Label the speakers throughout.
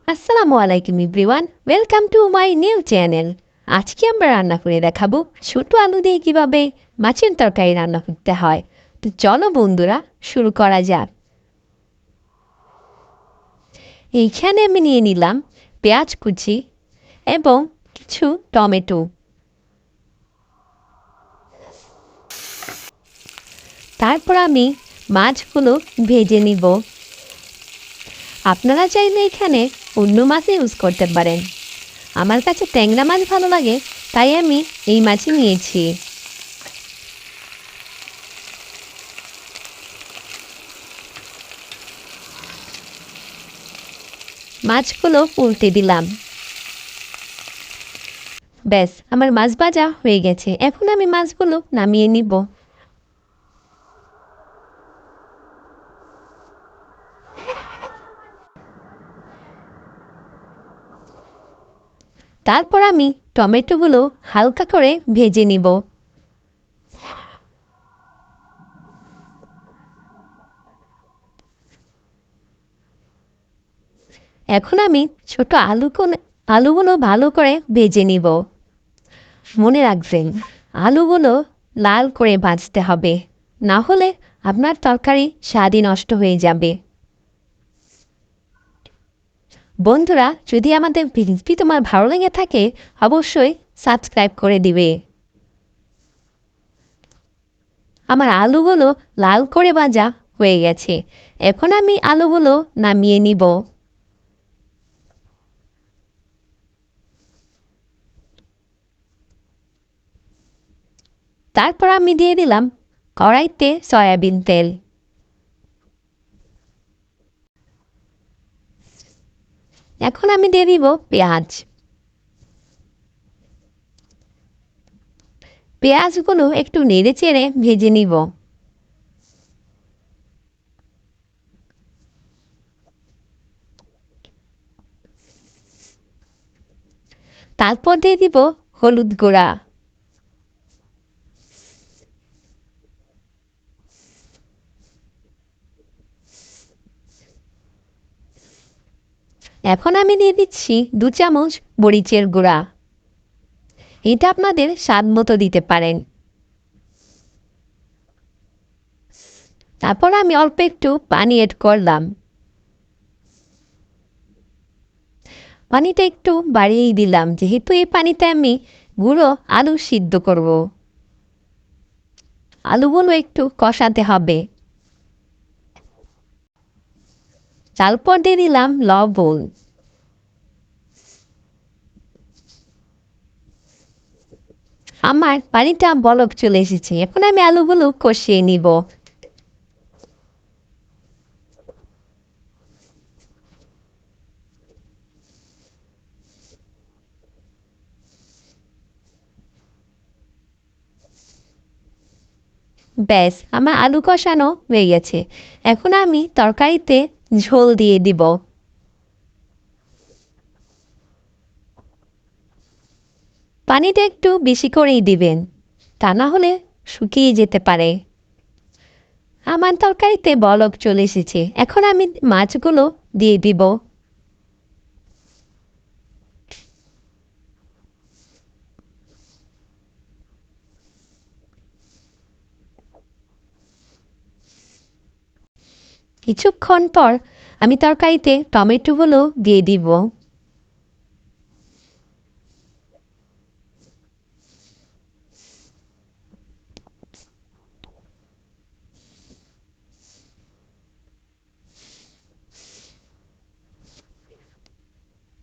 Speaker 1: আসসালামু আলাইকুম everyone, welcome to my new channel. আজকে আমরা রান্না করে দেখাবো ছোট আলু দিয়ে কীভাবে মাছের তরকারি রান্না করতে হয়। তো চলো বন্ধুরা, শুরু করা যাক। এইখানে আমি নিয়ে নিলাম পেঁয়াজ কুচি এবং কিছু টমেটো। তারপর আমি মাছগুলো ভেজে নিব। আপনারা চাইলে এখানে অন্য মাছ ইউজ করতে পারেন। আমার কাছে ট্যাংরা মাছ ভালো লাগে, তাই আমি এই মাছই নিয়েছি। মাছগুলো উল্টে দিলাম। ব্যাস, আমার মাছ ভাজা হয়ে গেছে। এখন আমি মাছগুলো নামিয়ে নিব। তারপর আমি টমেটোগুলো হালকা করে ভেজে নিব। এখন আমি ছোট আলুগুলো ভালো করে ভেজে নিব। মনে রাখবেন, আলুগুলো লাল করে ভাজতে হবে, না হলে আপনার তরকারি স্বাদই নষ্ট হয়ে যাবে। বন্ধুরা, যদি আমাদের ভিডিওটি তোমার ভালো লেগে থাকে অবশ্যই সাবস্ক্রাইব করে দিবে। আমার আলুগুলো লাল করে ভাজা হয়ে গেছে। এখন আমি আলুগুলো নামিয়ে নিব। তারপর আমি দিয়ে দিলাম কড়াইতে সয়াবিন তেল। এখন আমি দিয়ে দিব পেঁয়াজ। পেঁয়াজগুলো একটু নেড়ে চেড়ে ভেজে নিব। তারপর দিয়ে দিব হলুদ গুঁড়া। এখন আমি দিয়ে দিচ্ছি 2 চামচ মরিচের গুঁড়া। এটা আপনাদের স্বাদ মতো দিতে পারেন। তারপর আমি অল্প একটু পানি এড করলাম। পানিটা একটু বাড়িয়েই দিলাম, যেহেতু এই পানিতে আমি গুঁড়ো আলু সিদ্ধ করব। আলুগুলো একটু কষাতে হবে। তারপর দিয়ে দিলাম লবণ। আমার পানিটা বলক চলে এসেছে। এখন আমি আলুগুলো কষিয়ে নিব। ব্যাস, আমার আলু কষানো হয়ে গেছে। এখন আমি তরকারিতে ঝোল দিয়ে দিব। পানিটা একটু বেশি করেই দিবেন, তা না হলে শুকিয়ে যেতে পারে। আমার তরকারিতে বলক চলে এসেছে। এখন আমি মাছগুলো দিয়ে দিব। কিছুক্ষণ পর আমি তরকারিতে টমেটোগুলো দিয়ে দিব।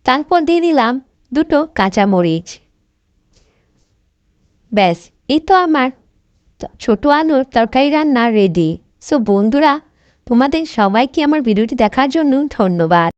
Speaker 1: তারপর দিয়ে দিলাম 2 কাঁচামরিচ। ব্যাস, এই তো আমার ছোট আলুর তরকারি রান্না রেডি। সো বন্ধুরা, তোমাদের সবাইকে আমার ভিডিওটি দেখার জন্য ধন্যবাদ।